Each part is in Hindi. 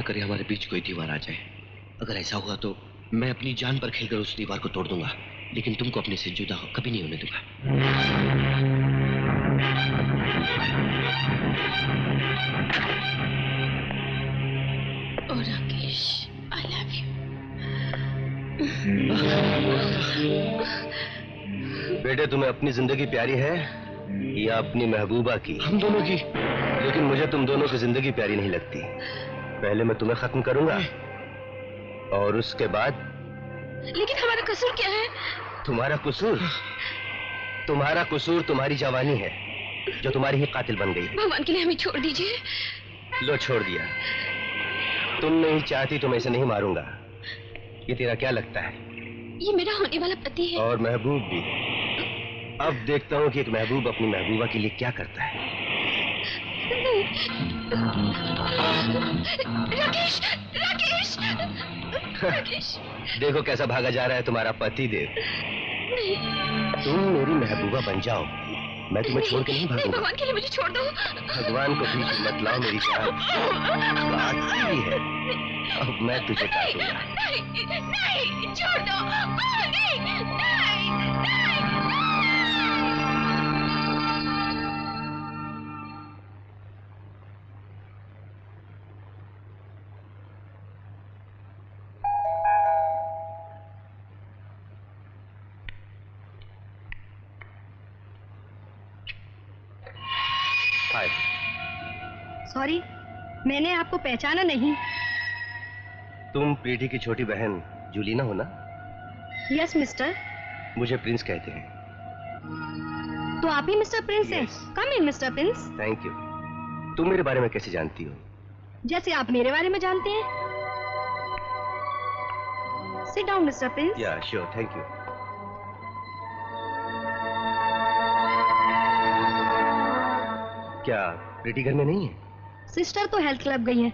न करे हमारे बीच कोई दीवार आ जाए। अगर ऐसा हुआ तो मैं अपनी जान पर खेलकर उस दीवार को तोड़ दूंगा, लेकिन तुमको अपने से जुदा कभी नहीं होने दूंगा। ओ राकेश, I love you। बेटे, तुम्हें अपनी जिंदगी प्यारी है या अपनी महबूबा की? हम दोनों की। लेकिन मुझे तुम दोनों की जिंदगी प्यारी नहीं लगती। पहले मैं तुम्हें खत्म करूंगा और उसके बाद। लेकिन हमारा कसूर क्या है? तुम्हारा कसूर? तुम्हारा कसूर तुम्हारी जवानी है जो तुम्हारी ही कातिल बन गई। भगवान के लिए हमें छोड़ दीजिए। लो, छोड़ दिया। तुम नहीं चाहती तो मैं इसे नहीं मारूंगा। ये तेरा क्या लगता है? ये मेरा होने वाला पति है। और महबूब भी। अब देखता हूँ कि एक महबूब अपनी महबूबा के लिए क्या करता है। राकेश, राकेश, राकेश। देखो कैसा भागा जा रहा है तुम्हारा पति देव। नहीं। तुम मेरी महबूबा बन जाओ, मैं तुम्हें छोड़ के नहीं भागूंगा। भगवान के लिए मुझे छोड़ दो। भगवान को बीच मत लाओ मेरी जान। काटती भी है। अब मैं तुझे काटूंगा। नहीं, नहीं, छोड़ दो। नहीं, नहीं, नहीं। हाय। सॉरी, मैंने आपको पहचाना नहीं। तुम प्रीति की छोटी बहन जूलीना हो ना? Yes mister. मुझे प्रिंस कहते हैं। तो आप ही मिस्टर प्रिंस हैं? कम इन मिस्टर प्रिंस। Thank you. तुम मेरे बारे में कैसे जानती हो? जैसे आप मेरे बारे में जानते हैं। Sit down mister Prince. या श्योर, थैंक यू। क्या प्रीति घर में नहीं है? सिस्टर तो हेल्थ क्लब गई है।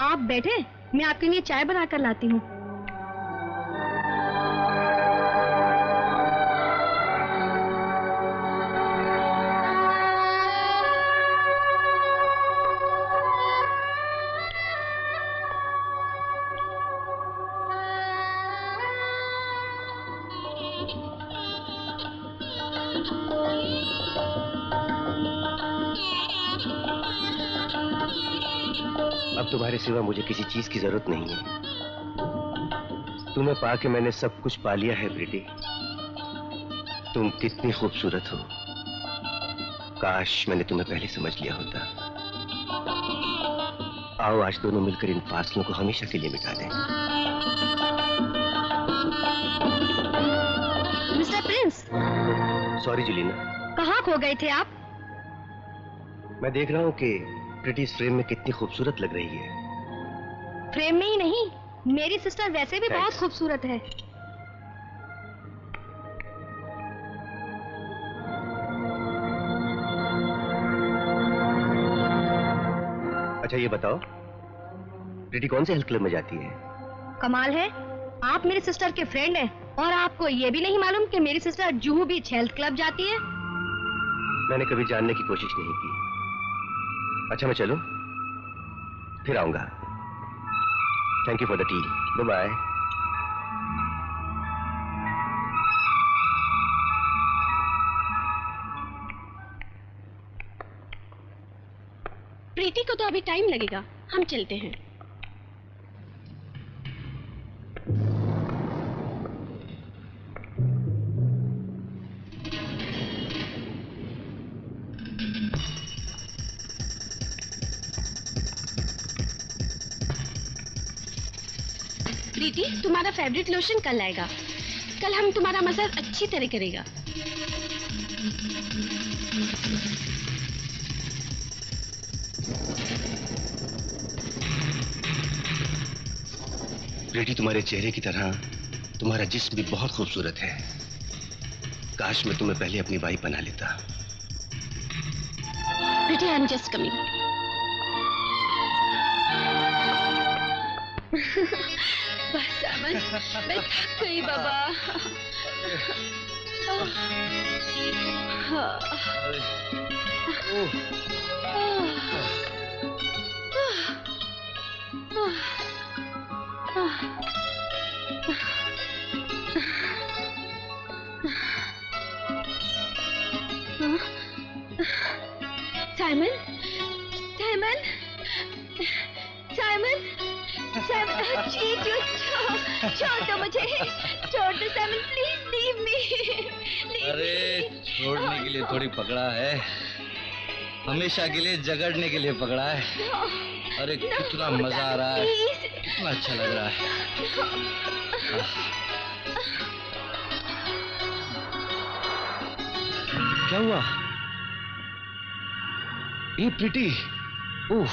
आप बैठे, मैं आपके लिए चाय बनाकर लाती हूँ। अब तुम्हारे सिवा मुझे किसी चीज की जरूरत नहीं है। तुम्हें पाके मैंने सब कुछ पा लिया है प्रीति। तुम कितनी खूबसूरत हो। काश मैंने तुम्हें पहले समझ लिया होता। आओ आज दोनों मिलकर इन फासलों को हमेशा के लिए मिटा दें। Mister Prince. सॉरी जुलीना। कहाँ खो गए थे आप? मैं देख रहा हूँ कि प्रीति इस फ्रेम में कितनी खूबसूरत लग रही है। फ्रेम में ही नहीं, मेरी सिस्टर वैसे भी बहुत खूबसूरत है। अच्छा ये बताओ, प्रीति कौन से हेल्थ क्लब में जाती है? कमाल है, आप मेरी सिस्टर के फ्रेंड हैं और आपको ये भी नहीं मालूम कि मेरी सिस्टर जुहू बीच हेल्थ क्लब जाती है। मैंने कभी जानने की कोशिश नहीं की। अच्छा मैं चलूं? फिर आऊंगा। Thank you for the tea. Bye bye. Preeti को तो अभी टाइम लगेगा, हम चलते हैं। प्रीति, तुम्हारा फेवरेट लोशन कल आएगा। कल हम तुम्हारा मसाज अच्छी तरह करेगा। प्रीति, तुम्हारे चेहरे की तरह तुम्हारा जिस्म भी बहुत खूबसूरत है। काश मैं तुम्हें पहले अपनी वाइफ बना लेता। प्रीति, आई एम जस्ट कमिंग। बस अमन, मैं थक गई बाबा। साइमन, साइमन, साइमन, साइमन, छोड़ दो मुझे, छोड़ दो साइमन, प्लीज लीव मी। अरे छोड़ने के लिए थोड़ी पकड़ा है, हमेशा के लिए जगड़ने के लिए पकड़ा है। अरे कितना मजा आ रहा है, कितना अच्छा लग रहा है। क्या हुआ? ये प्रीति, ओह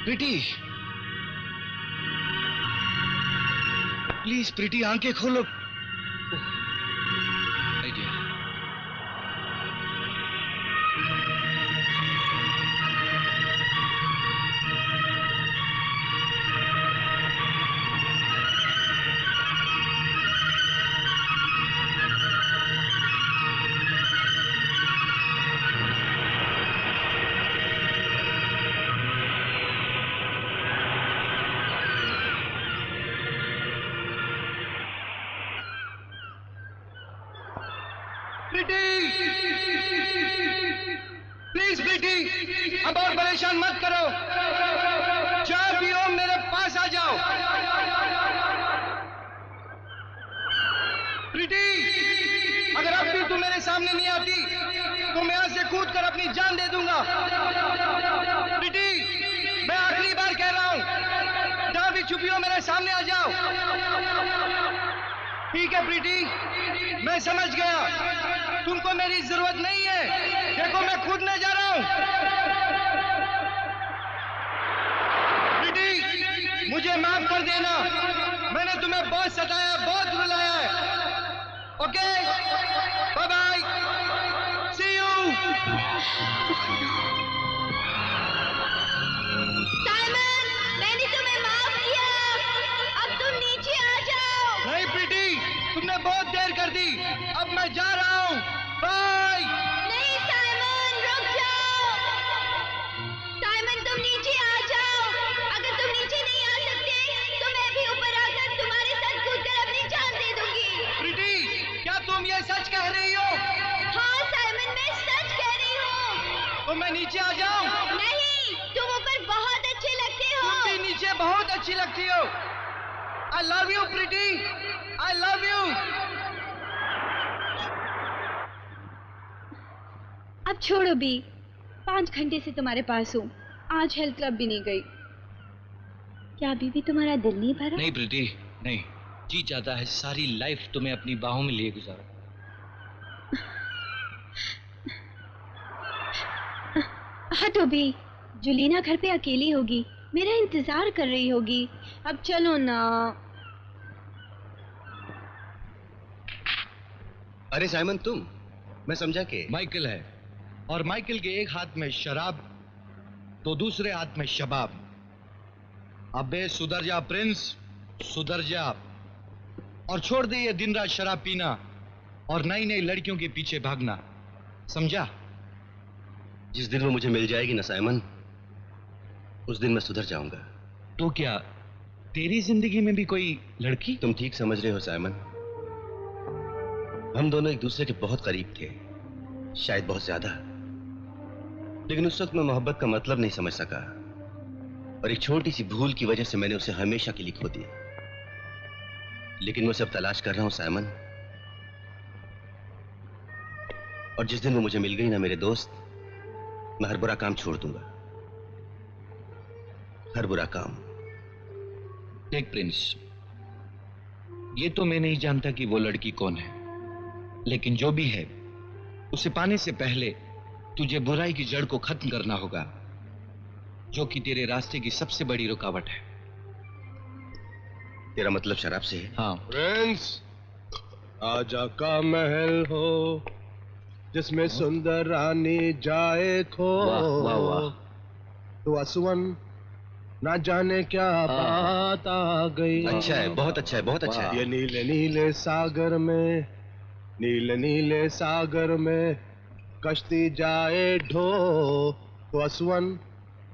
प्रीति, प्लीज प्रीति आंखें खोलो। प्लीज बेटी, अब और परेशान मत करो, चाय पियो, मेरे पास आ जाओ। प्रीति, अगर अब भी तुम मेरे सामने नहीं आती तो मैं यहाँ से कूद कर अपनी जान दे दूंगा। प्रीति, मैं आखिरी बार कह रहा हूँ, जहाँ भी छुपी हो मेरे सामने आ जाओ। ठीक है प्रीति, मैं समझ गया, तुमको मेरी जरूरत नहीं है। देखो मैं कूदने जा रहा हूँ। प्रीति, मुझे माफ कर देना, मैंने तुम्हें बहुत सताया, बहुत रुलाया है। Okay, bye bye, see you. Simon, मैंने तुम्हें माफ किया, अब तुम नीचे आ जाओ। नहीं प्रीति, तुमने बहुत देर कर दी, अब मैं जा रहा हूँ, बाय। नहीं साइमन, रुक जाओ। साइमन, तुम नीचे आ जाओ। अगर तुम नीचे नहीं आ सकते तो मैं भी ऊपर आकर तुम्हारे साथ कूदकर अपनी जान दे दूंगी। प्रीति, क्या तुम ये सच कह रही हो? हाँ साइमन, मैं सच कह रही हूँ। तो मैं नीचे आ जाऊँ? नहीं, तुम ऊपर बहुत अच्छे लगते हो। तुम भी नीचे बहुत अच्छी लगती हो। I love you, Preeti, I love you. अब छोड़ो भी, 5 घंटे से तुम्हारे पास हूँ, आज हेल्थ क्लब भी नहीं गई। क्या अभी भी तुम्हारा दिल नहीं भरा? नहीं प्रीति, नहीं, जी चाहता है सारी लाइफ तुम्हें अपनी बाहों में लिए गुजारो। हटो भी, जुलीना घर पे अकेली होगी, मेरा इंतजार कर रही होगी। अब चलो ना। अरे साइमन, तुम? मैं समझा कि माइकल है, और माइकल के एक हाथ में शराब तो दूसरे हाथ में शबाब। अबे सुधर जा प्रिंस, सुधर जा, और छोड़ दे ये दिन रात शराब पीना और नई नई लड़कियों के पीछे भागना, समझा? जिस दिन वो मुझे मिल जाएगी ना साइमन, उस दिन मैं सुधर जाऊंगा। तो क्या तेरी जिंदगी में भी कोई लड़की? तुम ठीक समझ रहे हो साइमन, हम दोनों एक दूसरे के बहुत करीब थे, शायद बहुत ज्यादा, लेकिन उस वक्त मैं मोहब्बत का मतलब नहीं समझ सका, और एक छोटी सी भूल की वजह से मैंने उसे हमेशा के लिए खो दिया। लेकिन मैं उसे अब तलाश कर रहा हूं साइमन, और जिस दिन वो मुझे मिल गई ना मेरे दोस्त, मैं हर बुरा काम छोड़ दूंगा, हर बुरा काम। देख प्रिंस, ये तो मैं नहीं जानता कि वो लड़की कौन है, लेकिन जो भी है उसे पाने से पहले तुझे बुराई की जड़ को खत्म करना होगा, जो कि तेरे रास्ते की सबसे बड़ी रुकावट है। तेरा मतलब शराब से है? हाँ। प्रिंस, आजा का महल हो जिसमें सुंदर रानी जाए खो। वाह वाह वाह। तो असवन ना जाने क्या बात आ गई। अच्छा है, बहुत अच्छा है, बहुत अच्छा है। ये नीले नीले सागर में, नीले नीले सागर में कश्ती जाए ढो। तो असवन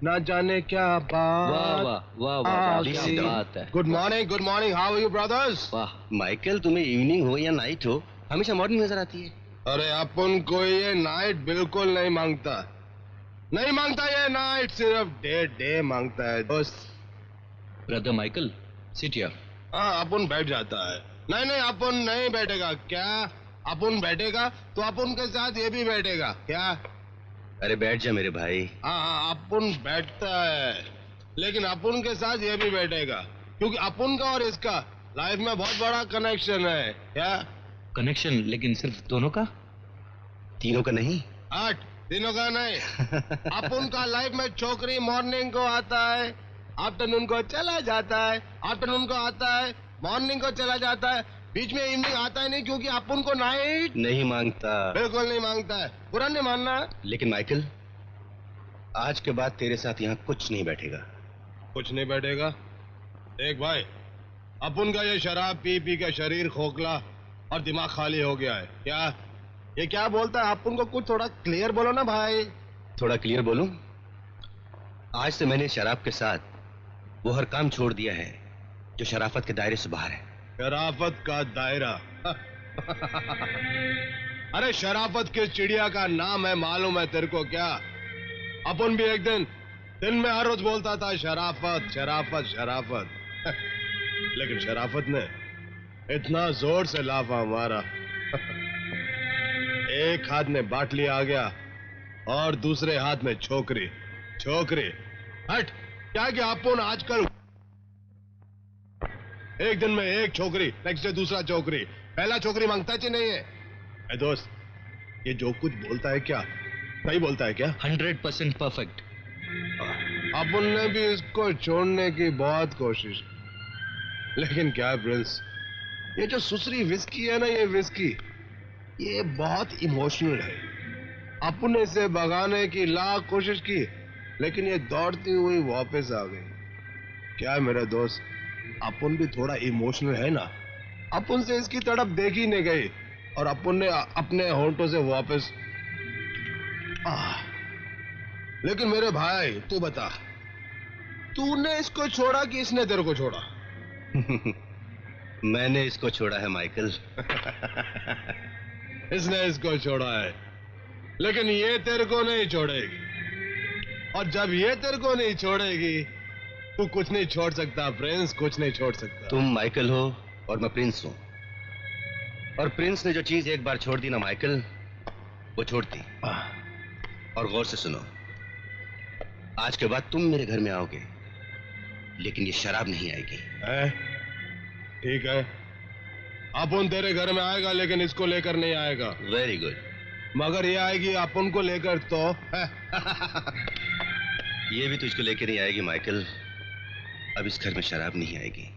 ना जाने क्या वाह बात वाह वाह वाह, please क्या sit down. बात है। Good morning how are you brothers? वाह, माइकल, तुम्हें इवनिंग हो या नाइट हो, हमेशा मॉर्निंग नजर आती है। अरे अपन को ये नाइट बिल्कुल नहीं मांगता, नहीं मांगता ये नाइट, सिर्फ डे मांगता है दोस्त। Brother Michael, sit here. हाँ अपन बैठ जाता है। नहीं अपन नहीं बैठेगा। क्या अपन बैठेगा तो अपन के साथ ये भी बैठेगा क्या? अरे बैठ जा मेरे भाई। हाँ अपन बैठता है, लेकिन अपन के साथ ये भी बैठेगा, क्योंकि अपन का और इसका लाइफ में बहुत बड़ा कनेक्शन है। क्या कनेक्शन? लेकिन सिर्फ दोनों का? तीनों का नहीं। 8 दिनों का नहीं। अपन का लाइफ में छोकरी मॉर्निंग को आता है, आफ्टरनून को चला जाता है, आफ्टरनून को आता है, मॉर्निंग को चला जाता है, बीच में इवनिंग आता है नहीं, क्योंकि अपन को नाइट नहीं मांगता। बिल्कुल नहीं मांगता है। बुरा नहीं मानना। लेकिन माइकल, आज के बाद तेरे साथ यहाँ कुछ नहीं बैठेगा। कुछ नहीं बैठेगा? देख भाई, अपन का ये शराब पी पी के शरीर खोखला और दिमाग खाली हो गया है। क्या ये क्या बोलता है? अपन को कुछ थोड़ा क्लियर बोलो ना भाई। थोड़ा क्लियर बोलूं? आज से मैंने शराब के साथ वो हर काम छोड़ दिया है जो शराफत के दायरे से बाहर है। शराफत का दायरा? अरे शराफत किस चिड़िया का नाम है मालूम है तेरे को क्या? अपन भी एक दिन में हर रोज बोलता था शराफत शराफत शराफत। लेकिन शराफत ने इतना जोर से लाफा मारा, एक हाथ में बाटली आ गया और दूसरे हाथ में छोकरी। छोकरी हट क्या कि अपन आजकल एक दिन में एक छोकरी, नेक्स्ट डे दूसरा छोकरी, पहला छोकरी मांगता ही नहीं है। ए दोस्त, ये जो कुछ बोलता है क्या सही बोलता है क्या? 100% परफेक्ट। अपन ने भी इसको छोड़ने की बहुत कोशिश, लेकिन क्या है प्रिंस, ये जो सुसरी विस्की है ना, ये विस्की ये बहुत इमोशनल है। अपन ने इसे भगाने की लाख कोशिश की, लेकिन ये दौड़ती हुई वापस आ गई। क्या है मेरे दोस्त, अपन भी थोड़ा इमोशनल है ना। अपन से इसकी तरफ देखी नहीं गई और अपन ने अपने होंठों से वापस लेकिन मेरे भाई तू बता, तूने इसको छोड़ा कि इसने तेरे को छोड़ा? मैंने इसको छोड़ा है माइकल। इसने इसको छोड़ा है, लेकिन ये तेरे को नहीं छोड़ेगी। और जब ये तेरे को नहीं छोड़ेगी, तू कुछ नहीं छोड़ सकता प्रिंस, कुछ नहीं छोड़ सकता। तुम माइकल हो और मैं प्रिंस हूं, और प्रिंस ने जो चीज एक बार छोड़ दी ना माइकल, वो छोड़ती। और गौर से सुनो, आज के बाद तुम मेरे घर में आओगे, लेकिन ये शराब नहीं आएगी। ठीक है, अपन तेरे घर में आएगा, लेकिन इसको लेकर नहीं आएगा। Very good. मगर ये आएगी अपन को लेकर तो। ये भी तुझको लेकर नहीं आएगी माइकल। अब इस घर में शराब नहीं आएगी।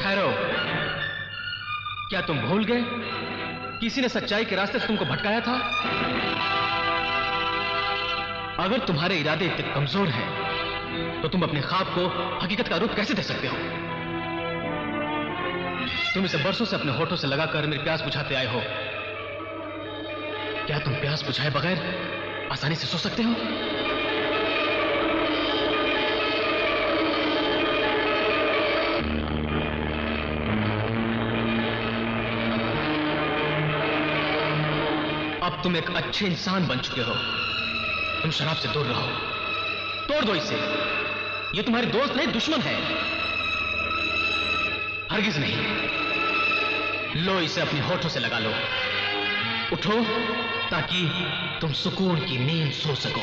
ठहरो, क्या तुम भूल गए किसी ने सच्चाई के रास्ते से तुमको भटकाया था? अगर तुम्हारे इरादे इतने कमजोर हैं, तो तुम अपने ख्वाब को हकीकत का रूप कैसे दे सकते हो? तुम इसे बरसों से अपने होठों से लगाकर मेरी प्यास बुझाते आए हो। क्या तुम प्यास बुझाए बगैर आसानी से सो सकते हो? अब तुम एक अच्छे इंसान बन चुके हो। तुम शराब से दूर रहो, तोड़ दो इसे। ये तुम्हारे दोस्त नहीं, दुश्मन है। हरगिज नहीं। लो, इसे अपने होठों से लगा लो। उठो ताकि तुम सुकून की नींद सो सको।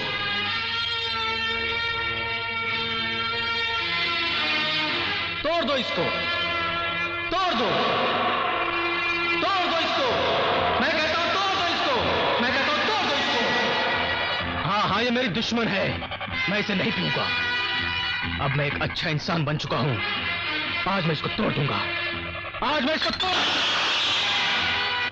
तोड़ दो इसको, तोड़ दो, तोड़ दो इसको। मैं कहता हूं तोड़ दो इसको, मैं कहता हूं तोड़ दो इसको। हाँ, ये मेरी दुश्मन है, मैं इसे नहीं पीऊंगा। अब मैं एक अच्छा इंसान बन चुका हूं। आज मैं इसको तोड़ दूंगा। आज मैं इसको तोड़